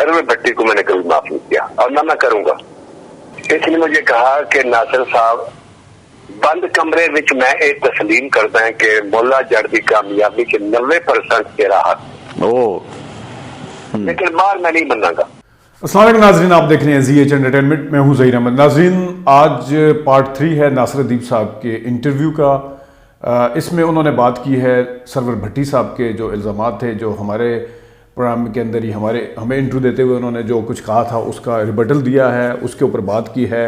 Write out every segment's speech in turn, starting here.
Server भट्टी को मैंने कभी माफ नहीं किया और ना मैं करूंगा। इसने मुझे कहा कि नासिर साहब बंद कमरे विच मैं ये तस्लीम करता है कि मुल्ला जट की कामयाबी के 90% तेरा हाथ, लेकिन बाहर मैं नहीं बनूंगा। अस्सलाम वालेकुम नाज़रीन, आप देख रहे हैं ZH एंटरटेनमेंट, मैं हूं ज़हीर अहमद। नाज़रीन, आज पार्ट 3 है नासिर अदीब साहब के इंटरव्यू का। इसमें उन्होंने बात की है सरवर भट्टी साहब के जो इल्ज़ामात थे, जो हमारे प्रोग्राम के अंदर ही हमें इंटरव्यू देते हुए उन्होंने जो कुछ कहा था उसका रिबटल दिया है, उसके ऊपर बात की है,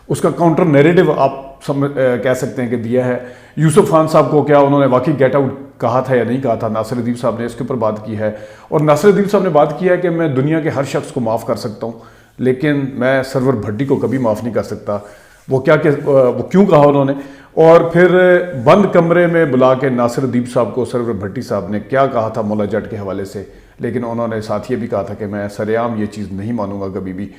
उसका काउंटर नैरेटिव आप कह सकते हैं कि दिया है। यूसुफ खान साहब को क्या उन्होंने वाकई गेट आउट कहा था या नहीं कहा था, नासिर अदीब साहब ने इसके ऊपर बात की है। और नासिर अदीब साहब ने बात की है कि मैं दुनिया के हर शख्स को माफ़ कर सकता हूँ, लेकिन मैं सरवर भट्टी को कभी माफ़ नहीं कर सकता। वो क्यों कहा उन्होंने, और फिर बंद कमरे में बुला के नासिर अदीब साहब को सरवर भट्टी साहब ने क्या कहा था मुल्ला जट के हवाले से, लेकिन उन्होंने साथ ये भी कहा था कि मैं सरेआम ये चीज़ नहीं मानूंगा कभी भी।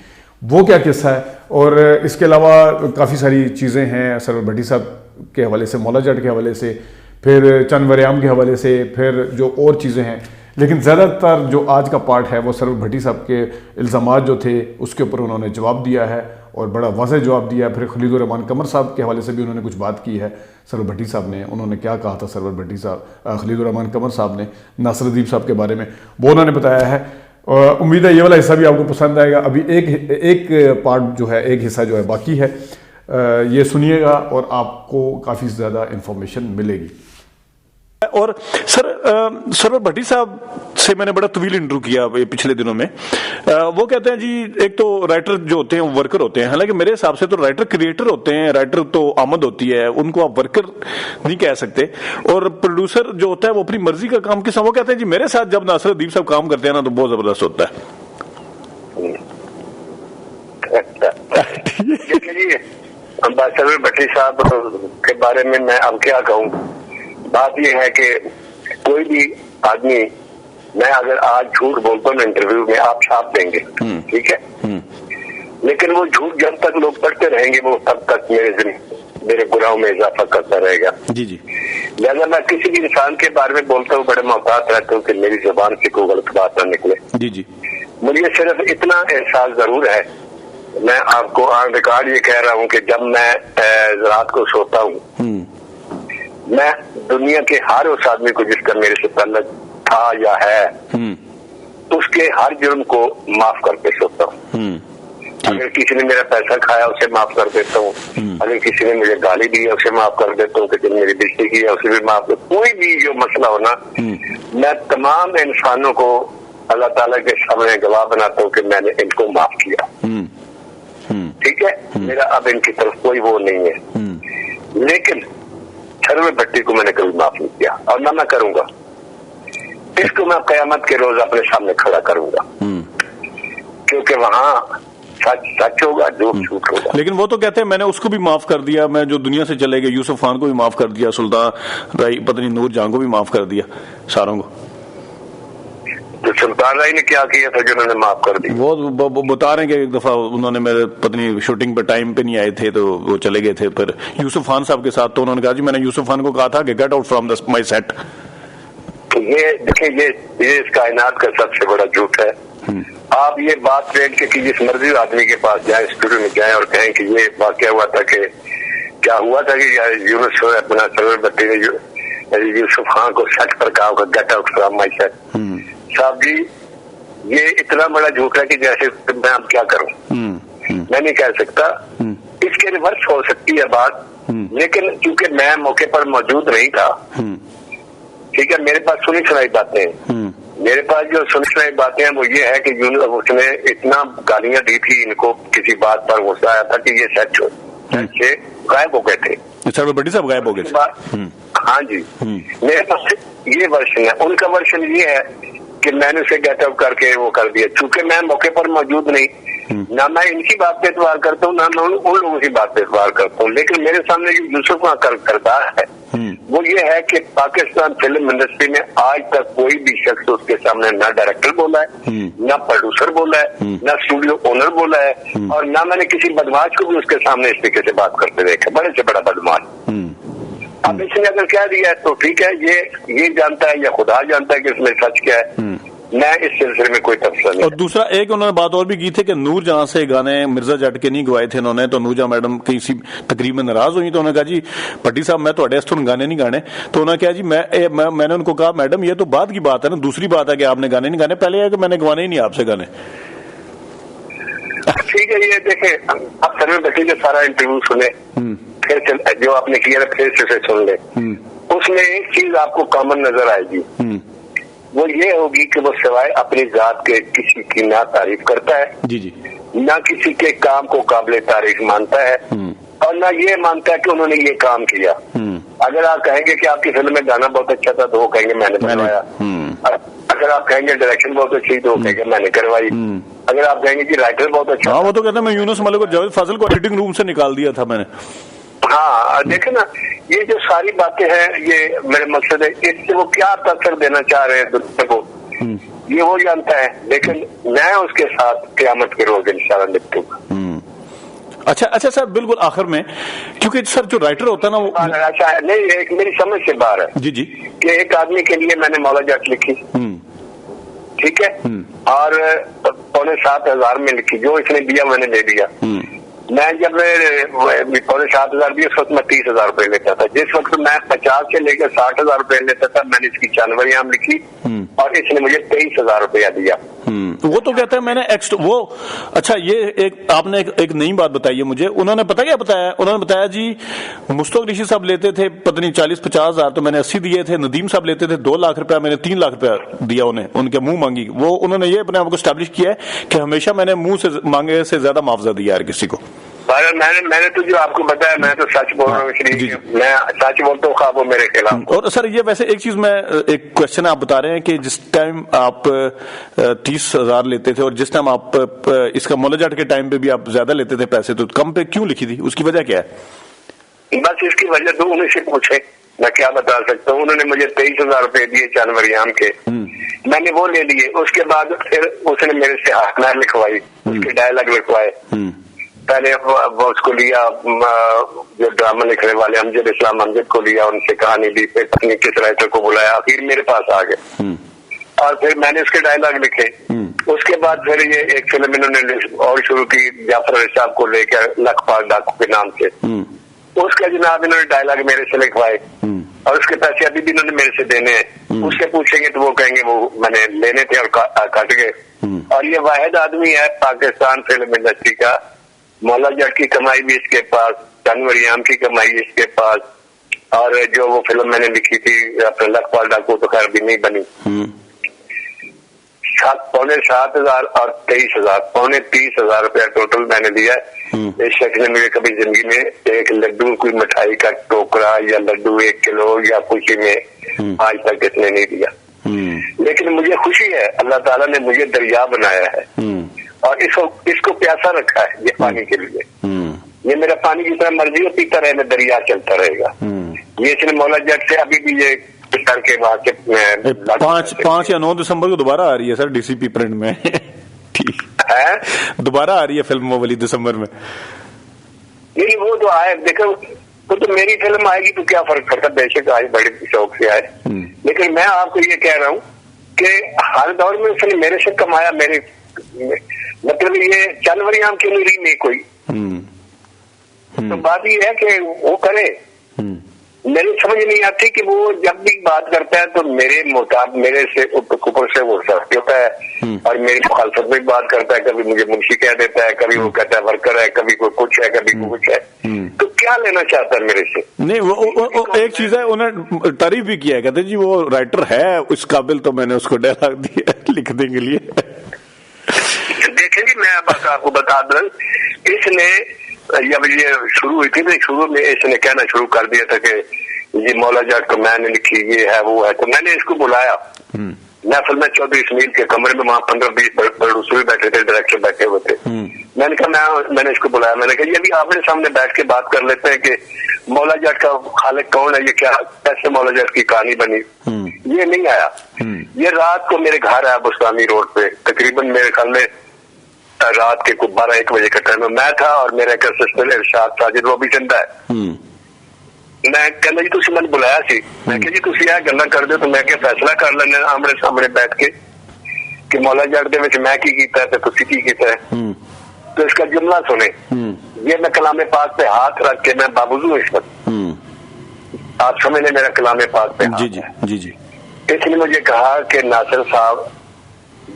वो क्या किस्सा है, और इसके अलावा काफ़ी सारी चीज़ें हैं सरवर भट्टी साहब के हवाले से, मुल्ला जट के हवाले से, फिर चंद वरियाम के हवाले से, फिर जो और चीज़ें हैं। लेकिन ज़्यादातर जो आज का पार्ट है वो सरवर भट्टी साहब के इल्ज़ामात जो थे उसके ऊपर उन्होंने जवाब दिया है, और बड़ा वाज़ेह जवाब दिया है। फिर खलीलुर रहमान कमर साहब के हवाले से भी उन्होंने कुछ बात की है सरवर भट्टी साहब ने। उन्होंने क्या कहा था सरवर भट्टी साहब, खलीलुर रहमान कमर साहब ने नासिर अदीब साहब के बारे में, वो उन्होंने बताया है। उम्मीद है ये वाला हिस्सा भी आपको पसंद आएगा। अभी एक पार्ट जो है, एक हिस्सा जो है बाकी है, ये सुनिएगा और आपको काफ़ी ज़्यादा इंफॉर्मेशन मिलेगी। और सरवर भट्टी साहब से मैंने बड़ा तवील इंटरव्यू किया पिछले दिनों में। वो कहते हैं जी, एक तो राइटर जो होते हैं वो वर्कर होते हैं, हालांकि मेरे हिसाब से तो राइटर क्रिएटर होते हैं, राइटर तो आमद होती है, उनको आप वर्कर नहीं कह सकते। और प्रोड्यूसर जो होता है वो अपनी मर्जी का काम किस। वो कहते हैं जी मेरे साथ जब नासिर अदीब साहब काम करते हैं ना तो बहुत जबरदस्त होता है। सरवर भट्टी साहब के बारे में मैं अब क्या कहूँ। बात यह है कि कोई भी आदमी, मैं अगर आज झूठ बोलता हूँ इंटरव्यू में, आप छाप देंगे, ठीक है, लेकिन वो झूठ जब तक लोग पढ़ते रहेंगे वो तब तक मेरे गुनाहों में इजाफा करता रहेगा। जी जी। लिहाजा मैं किसी भी इंसान के बारे में बोलता हूँ बड़े मोहतात रहता हूँ कि मेरी जुबान से कोई गलत बात ना निकले। जी जी। मुझे सिर्फ इतना एहसास जरूर है, मैं आपको ऑन रिकॉर्ड ये कह रहा हूँ कि जब मैं रात को सोता हूँ, मैं दुनिया के हर उस आदमी को जिसका मेरे से पहले था या है, उसके हर जुर्म को माफ करके सोता हूँ। अगर किसी ने मेरा पैसा खाया उसे माफ कर देता हूँ, अगर किसी ने मुझे गाली दी है उसे माफ कर देता हूँ, किसी ने मेरी बेइज्जती की है उसे भी माफ कर। कोई भी जो मसला हो ना, मैं तमाम इंसानों को अल्लाह ताला के सामने गवाह बनाता हूँ कि मैंने इनको माफ किया। ठीक है, मेरा अब इनकी तरफ कोई वो नहीं है। लेकिन सरवर भट्टी को मैंने कभी माफ नहीं किया और ना मैं करूंगा। इसको मैं कयामत के रोज अपने सामने खड़ा करूंगा, क्योंकि वहां सच होगा, झूठ होगा। लेकिन वो तो कहते हैं मैंने उसको भी माफ कर दिया, मैं जो दुनिया से चले गए, यूसुफ खान को भी माफ कर दिया, सुल्तान राय पत्नी नूर जहां को भी माफ कर दिया, सारों को। तो सुल्तान राय ने क्या किया था जिन्होंने माफ कर दी? वो बता रहे हैं कि एक दफा उन्होंने, मेरे पत्नी शूटिंग पे टाइम पे नहीं आए थे तो वो चले गए थे, फिर यूसुफ खान साहब के साथ, तो उन्होंने कहा जी मैंने यूसुफ खान को कहा था कि get out from my set. ये देखिए, ये इस कायनात का सबसे बड़ा झूठ है। आप ये बात बैठ के कि जिस मर्जी आदमी के पास जाए, स्टूडियो में जाए और कहें कि ये वाकया हुआ था, कि क्या हुआ था कि यूनुस अपना सरवर भट्टी ने यूसुफ खान को सेट पर कहा get out from my set. साहब जी, ये इतना बड़ा झूठ है कि जैसे मैं अब क्या करूं, मैं नहीं कह सकता। इसके रिवर्स हो सकती है बात, लेकिन क्योंकि मैं मौके पर मौजूद नहीं था, ठीक है, मेरे पास सुनी सुनाई बातें हैं। मेरे पास जो सुनी सुनाई बातें हैं वो ये है कि उसने इतना गालियां दी थी इनको, किसी बात पर गुस्सा आया था कि ये सच से गायब हो गए थे। सरवर भट्टी साहब गायब हो गए थे। हाँ जी, मेरे पास ये वर्षन है। उनका वर्षन ये है कि मैंने उसे गेट आउट करके वो कर दिया। चूंकि मैं मौके पर मौजूद नहीं, ना मैं इनकी बात पे एतबार करता हूँ, ना मैं उन लोगों की बात पे एतबार करता हूँ। लेकिन मेरे सामने जो यूसुफ का करदार है वो ये है कि पाकिस्तान फिल्म इंडस्ट्री में आज तक कोई भी शख्स उसके सामने ना डायरेक्टर बोला है, ना प्रोड्यूसर बोला है, ना स्टूडियो ओनर बोला है, और ना मैंने किसी बदमाश को भी उसके सामने इस तरीके से बात करते देखा, बड़े से बड़ा बदमाश। अब इसने अगर कह दिया है तो ठीक है, ये जानता है या खुदा जानता है कि इसमें सच क्या है। मैं इस सिलसिले में कोई तबसरा नहीं। और दूसरा एक उन्होंने बात और भी की थी कि नूर जहां से गाने मिर्जा जट के नहीं गवाए थे उन्होंने, तो नूर जहां मैडम किसी तकरीब में नाराज हुई तो उन्होंने कहा जी भट्टी साहब मैं थोड़े वास्ते गाने नहीं गाने, तो उन्होंने कहा जी मैंने उनको कहा मैडम ये तो बाद की बात है ना, दूसरी बात है कि आपने गाने नहीं गाने, पहले है कि मैंने गवाने ही नहीं आपसे गाने। ठीक है, ये देखे आप सरवर भट्टी का सारा इंटरव्यू सुने, फिर जो आपने किया फिर से सुन ले, उसमें एक चीज आपको कॉमन नजर आएगी, वो ये होगी कि वो सिवाय अपनी जात के किसी की ना तारीफ करता है, जी जी, ना किसी के काम को काबिल तारीफ मानता है, और ना ये मानता है कि उन्होंने ये काम किया। अगर आप कहेंगे कि आपकी फिल्म में गाना बहुत अच्छा था तो वो कहेंगे मैंने बनवाया, अगर आप कहेंगे डायरेक्शन बहुत अच्छी तो वो कहेंगे मैंने करवाई, अगर आप कहेंगे कि राइटर बहुत अच्छा, हाँ वो तो कहते हैं मैं यूनुस मलिक और जावेद फाजिल को एडिटिंग रूम से निकाल दिया था मैंने। हाँ देखे ना, ये जो सारी बातें हैं ये मेरे मकसद है, इससे वो क्या तसर देना चाह रहे हैं दुनिया को ये वो जानता है, लेकिन मैं उसके साथ क़यामत के रोज इंशाअल्लाह निपटूंगा। अच्छा सर, बिल्कुल आखिर में, क्योंकि सर जो राइटर होता है ना वो अच्छा नहीं, एक मेरी समझ से बाहर है जी जी कि एक आदमी के लिए मैंने मौला जट लिखी, ठीक है, और 7,500 में लिखी, जो इसने दिया मैंने ले दिया। मैं जब 7,500 दिए उस वक्त मैं 30,000 रुपए लेता था, जिस वक्त मैं 50 से लेकर 60,000 रुपए लेता था मैंने इसकी जानवरियाम लिखी और इसने मुझे 23,000 रुपया दिया। वो तो कहता है मैंने वो अच्छा ये एक आपने एक नई बात बताई है मुझे, उन्होंने पता क्या बताया, उन्होंने बताया जी मुस्तक ऋषि साहब लेते थे पता नहीं 40-50 हजार, तो मैंने 80 दिए थे, नदीम साहब लेते थे 2 लाख रुपया, मैंने 3 लाख रुपया दिया उन्हें, उनके मुंह मांगी। वो उन्होंने ये अपने आप को स्टैब्लिश किया है कि हमेशा मैंने मुंह से मांगे से ज्यादा मुआवजा दिया हर किसी को। मैंने तो जो आपको बताया मैं तो सच बोल रहा हूँ, मैं सच बोलता हूँ, खाब मेरे खिलाफ। और सर ये वैसे एक चीज मैं एक क्वेश्चन आप बता रहे हैं कि जिस टाइम आप 30,000 लेते थे और जिस टाइम आप इसका मौला जट के टाइम पे भी आप ज्यादा लेते थे पैसे, तो कम पे क्यों लिखी थी, उसकी वजह क्या है? बस इसकी वजह तो उन्हीं से पूछे, मैं क्या बता सकता हूँ। उन्होंने मुझे 23,000 रुपए दिए जानवरियाम के, मैंने वो ले लिए। उसके बाद फिर उसने मेरे से हाथ लिखवाई, उसके डायलॉग लिखवाए। पहले वो उसको लिया जो ड्रामा लिखने वाले अमजद इस्लाम अमजद को लिया, उनसे कहानी ली, फिर किस राइटर को बुलाया, आखिर मेरे पास आ गए और फिर मैंने उसके डायलॉग लिखे। उसके बाद फिर ये एक फिल्म इन्होंने और शुरू की जाफर अली साहब को लेकर लखपाल डाकू के नाम से, उसका जनाब इन्होंने डायलॉग मेरे से लिखवाए और उसके पैसे अभी भी इन्होंने मेरे से देने हैं। उससे पूछेंगे तो वो कहेंगे वो मैंने लेने थे और कट गए। और ये वाहिद आदमी है पाकिस्तान फिल्म इंडस्ट्री का, मौला जट की कमाई भी इसके पास, जानवरियाम की कमाई इसके पास, और जो वो फिल्म मैंने लिखी थी अपने लखपाल डाकू तो खैर भी नहीं बनी। 7,500 और 23,000, 30,000 रुपया टोटल मैंने दिया। इस शख्स ने मुझे कभी जिंदगी में एक लड्डू, कोई मिठाई का टोकरा या लड्डू 1 किलो या खुशी में आज तक इसने नहीं दिया। लेकिन मुझे खुशी है, अल्लाह ताला ने मुझे दरिया बनाया है और इसको प्यासा रखा है ये पानी के लिए। ये मेरा पानी जितना मर्जी हो पीता रहे, मैं दरिया चलता रहेगा। ये इसने मौला जट से अभी भी ये करके वहां से 5 या 9 दिसंबर को दोबारा आ रही है सर डीसीपी प्रिंट में ठीक है, दोबारा आ रही है फिल्म वो वाली दिसंबर में। नहीं वो तो आए, देखो वो तो मेरी फिल्म आएगी तो क्या फर्क पड़ता, बेशक आज बड़े शौक से आए। लेकिन मैं आपको ये कह रहा हूँ कि हर दौर में उसने मेरे से कमाया, मेरे मतलब ये जानवरियाम के लिए नहीं कोई। तो बात ये है कि वो करे, मेरी समझ नहीं आती कि वो जब भी बात करता है तो मेरे से ऊपर से वो सख्त होता है और मेरी मुखालफत में बात करता है। कभी मुझे मुंशी कह देता है, कभी वो कहता है वर्कर है, कभी कोई कुछ है, कभी कोई कुछ है। तो क्या लेना चाहता है मेरे से? नहीं वो एक चीज है, उन्होंने तारीफ भी किया, कहते जी वो राइटर है उस काबिल, तो मैंने उसको डायलॉग दिया लिखने के लिए। देखेंगे मैं बस आपको बता दूं, इसने जब ये शुरू हुई थी तो शुरू में इसने कहना शुरू कर दिया था कि ये मौला जट को मैंने लिखी, ये है वो है। तो मैंने इसको बुलाया महफिल में चौधरी इस्माइल के कमरे में, वहां 15-20 प्रोड्यूसर बैठे थे, डायरेक्टर बैठे हुए थे। मैंने कहा मैंने इसको बुलाया, मैंने कहा ये भी आपने सामने बैठ के बात कर लेते हैं कि मौला जट का खालिक कौन है, ये क्या कैसे मौला जट की कहानी बनी। ये नहीं आया। ये रात को मेरे घर आया बुस्तानी रोड पे, तकरीबन मेरे ख्याल में रात के 12-1 बजे का टाइम मैं था और मेरा एक असिस्टेंट इरशाद साजिद वो भी जिंदा है। मैं कहना जी तुम मैंने बुलाया सी, मैं कहा जी तुम यह गल्ला कर दो तो मैं क्या फैसला कर लेना आमने सामने बैठ के। कि मौला जट दे विच मैं की कीता है ते तुसीं की कीता है। तो इसका जुमला सुने, ये मैं कलाम पाक पे हाथ रख के मैं बाबूजू इस वक्त आप समझ लें मेरा कलाम पाक पे हाथ जी जी जी। इसने मुझे कहा कि नासिर साहब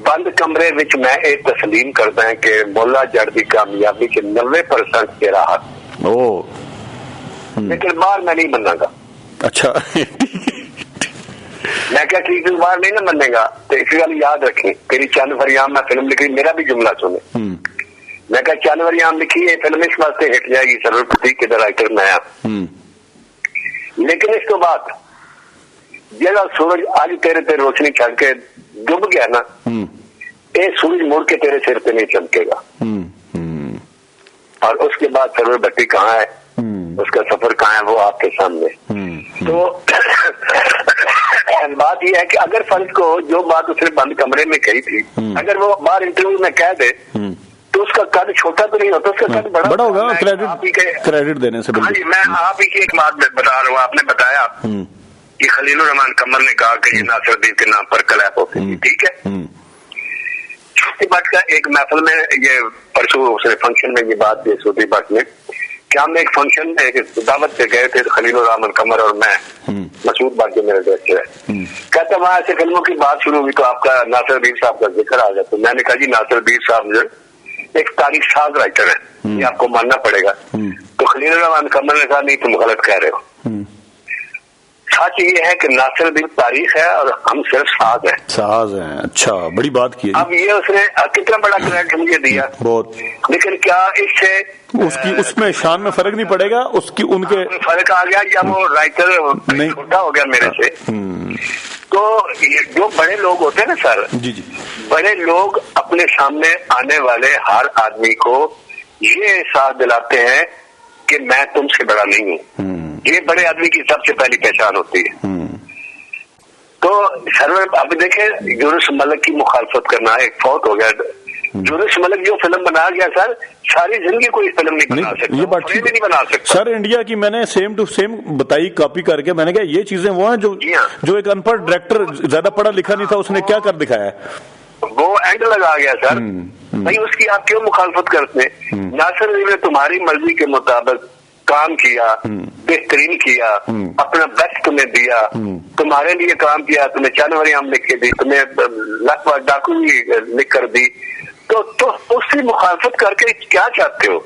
बंद कमरे विच मैं ये तस्लीम करता है कि मौला जट की कामयाबी के 90% तेरा हाथ, लेकिन बाहर मैं नहीं मनागा। अच्छा मैं क्या ठीक बाहर नहीं ना मनेगा तो इस गल याद रखी, तेरी चंद फरियाम मैं फिल्म लिखी, मेरा भी जुमला सुने। मैं क्या चंद फरियाम लिखी है फिल्म इस वास्ते हिट जाएगी, सरवर भट्टी के राइटर मैं लेकिन इस तो बाद जरा सूरज आज तेरे पे रोशनी छड़ के डूब गया ना, ये सूरज मुड़ के तेरे सिर पे नहीं चमकेगा। और उसके बाद सरवर भट्टी कहाँ है, उसका सफर कहाँ है, वो आपके सामने। तो बात यह है कि अगर फर्ज को जो बात उसने बंद कमरे में कही थी अगर वो बाहर इंटरव्यू में कह दे तो उसका कद छोटा तो नहीं होता, उसका कद बड़ा होगा। क्रेडिट देने से हाँ जी, मैं आप ही की एक बात बता रहा हूँ। आपने बताया कि खलीलुर रहमान कमर ने कहा कि ये नासिरुद्दीन के नाम पर क्लैप होती थी, ठीक है। छोटी भट्ट का एक महफिल में ये परसों उसने फंक्शन में ये बात दी छोटी भट्ट ने कि हम एक फंक्शन में एक दावत पे गए थे, खलीलुर रहमान कमर और मैं, मसूद बाग जो मेरे डायरेक्टर है, कहता वहां ऐसे फिल्मों की बात शुरू हुई तो आपका नासिरुद्दीन साहब का जिक्र आ गया। तो मैंने कहा जी नासिरुद्दीन साहब जो एक तारीख साज राइटर है, ये आपको मानना पड़ेगा। तो खलीलुर रहमान कमर ने कहा नहीं तुम गलत कह रहे हो, सच ये है कि नासिरुद्दीन तारीख है और हम सिर्फ साज है। साज है, अच्छा बड़ी बात की है। अब ये उसने कितना बड़ा क्रेडिट मुझे दिया बहुत, लेकिन क्या इससे उसकी उसमें शान में फर्क नहीं पड़ेगा, उसकी उनके फर्क आ गया या वो राइटर छोटा हो गया मेरे से। तो जो बड़े लोग होते हैं ना सर, जी जी, बड़े लोग अपने सामने आने वाले हर आदमी को ये एहसास दिलाते हैं कि मैं तुमसे बड़ा नहीं हूँ। ये बड़े आदमी की सबसे पहली पहचान होती है। तो सर अब देखे यूनुस मलिक की मुखालफत करना, एक फौत हो गया यूनुस मलिक, जो फिल्म बना गया सर सारी जिंदगी कोई फिल्म नहीं बना सकता, ये बात ठीक नहीं बना सकता सर। इंडिया की मैंने सेम टू सेम बताई कॉपी करके, मैंने कहा ये चीजें वो हैं जो एक अनपढ़ डायरेक्टर ज्यादा पढ़ा लिखा नहीं था उसने क्या कर दिखाया है, वो एंड लगा गया सर। भाई उसकी आप क्यों मुखालफत करते हैं? नासिरुद्दीन ने तुम्हारी मर्जी के मुताबिक काम किया, बेहतरीन किया, अपना बेस्ट तुम्हें दिया, तुम्हारे लिए काम किया, तुम्हें जानवरें हम लिख के दी, तुम्हें लखवा डाकू भी लिख कर दी, तो उसकी मुखालफत करके क्या चाहते हो?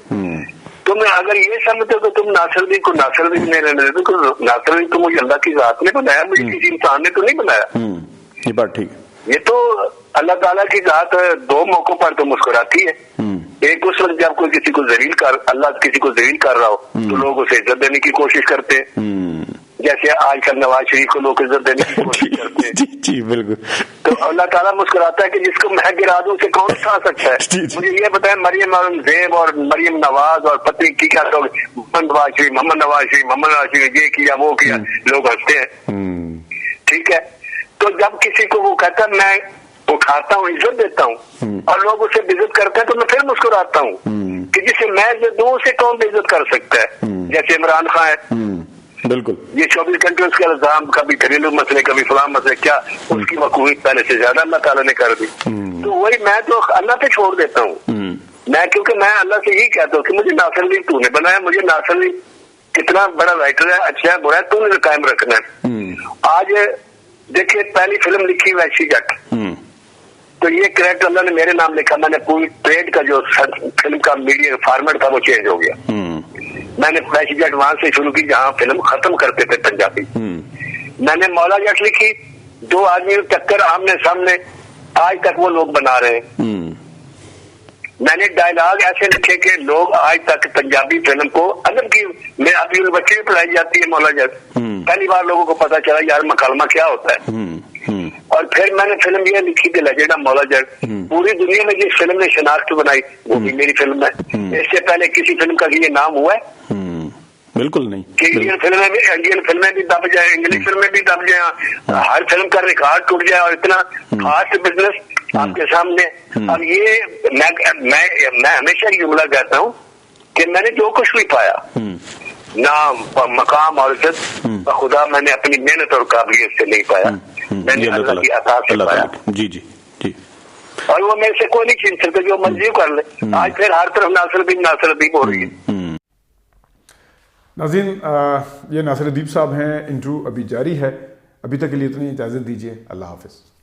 तुम अगर ये समझते हो तो तुम नासिरुद्दीन को नासिरुद्दीन नहीं रहने देते, तो नासिरुद्दीन तो मुझे अल्लाह की जात ने बनाया, मुझे किसी इंसान ने तो नहीं बनाया। ये बात ठीक है। ये तो अल्लाह ताला की जात दो मौकों पर तो मुस्कुराती है। एक उस वक्त जब कोई किसी को जलील कर, अल्लाह किसी को जलील कर रहा हो तो लोग उसे इज्जत देने की कोशिश करते हैं, जैसे आजकल नवाज शरीफ को लोग इज्जत देने की कोशिश करते हैं। जी बिल्कुल। तो अल्लाह ताला मुस्कुराता है कि जिसको मैं गिरा दूं उसे कौन उठा सकता है। मुझे ये बताया मरियम औरंगजेब और मरियम नवाज और पत्नी की क्या लोग, मोहम्मद नवाज शरीफ ये किया वो किया, लोग हंसते हैं, ठीक है। तो जब किसी को वो कहता है मैं उठाता हूँ, इज्जत देता हूँ और लोग उसे बेइज्जत करते हैं तो मैं फिर मुस्कुराता हूँ कि जिसे मैं इज्जत दूं उसे कौन बेइज्जत कर सकता है। जैसे इमरान खान है, बिल्कुल, ये 24 घंटे उसके इल्जाम, कभी घरेलू मसले कभी फलाम मसले, क्या उसकी वकूफियत पहले से ज्यादा अल्लाह ताला ने कर दी। तो वही मैं तो अल्लाह पे छोड़ देता हूँ मैं, क्योंकि मैं अल्लाह से यही कहता हूँ कि मुझे नासिरुद्दीन तूने बनाया, मुझे नासिरुद्दीन कितना बड़ा राइटर है, अच्छा है बुरा है, तूने कायम रखना है। आज देखिए पहली फिल्म लिखी वैसी जट, तो ये क्रेडिट अल्लाह ने मेरे नाम लिखा, मैंने पूरी ट्रेड का जो फिल्म का मीडिया फॉर्मेट था वो चेंज हो गया। मैंने वैसी जट वहां से शुरू की जहां फिल्म खत्म करते थे पंजाबी। मैंने मौला जट लिखी, दो आदमी टक्कर आमने सामने, आज तक वो लोग बना रहे हैं। मैंने डायलॉग ऐसे लिखे कि लोग आज तक पंजाबी फिल्म को अदब की, मैं अभी यूनिवर्सिटी में पढ़ाई जाती है मौला जट, पहली बार लोगों को पता चला यार मकालमा क्या होता है। और फिर मैंने फिल्म ये लिखी थी लेजेंड मौला जट, पूरी दुनिया में जिस फिल्म ने शनाख्त बनाई वो भी मेरी फिल्म है। इससे पहले किसी फिल्म का ये नाम हुआ है? बिल्कुल नहीं। कि इंडियन फिल्में भी दब जाए, इंग्लिश फिल्में भी दब जाए, हर फिल्म का रिकॉर्ड टूट जाए और इतना फास्ट बिजनेस आपके सामने। अब ये मैं हमेशा ये जुमला कहता हूँ कि मैंने जो कुछ भी पाया, नाम मकाम और इज्जत, खुदा मैंने अपनी मेहनत और काबिलियत से नहीं पाया, मैंने अल्लाह की अता से पाया। जी जी जी। और वो मेरे से कोई नहीं छीन सकता, जो मर्जी कर ले। आज फिर हर तरफ नासिरुद्दीन हो रही है। नाज़रीन, ये नासिरुद्दीन साहब हैं, इंटरव्यू अभी जारी है। अभी तक के लिए इतनी इजाज़त दीजिए। अल्लाह हाफ़िज़।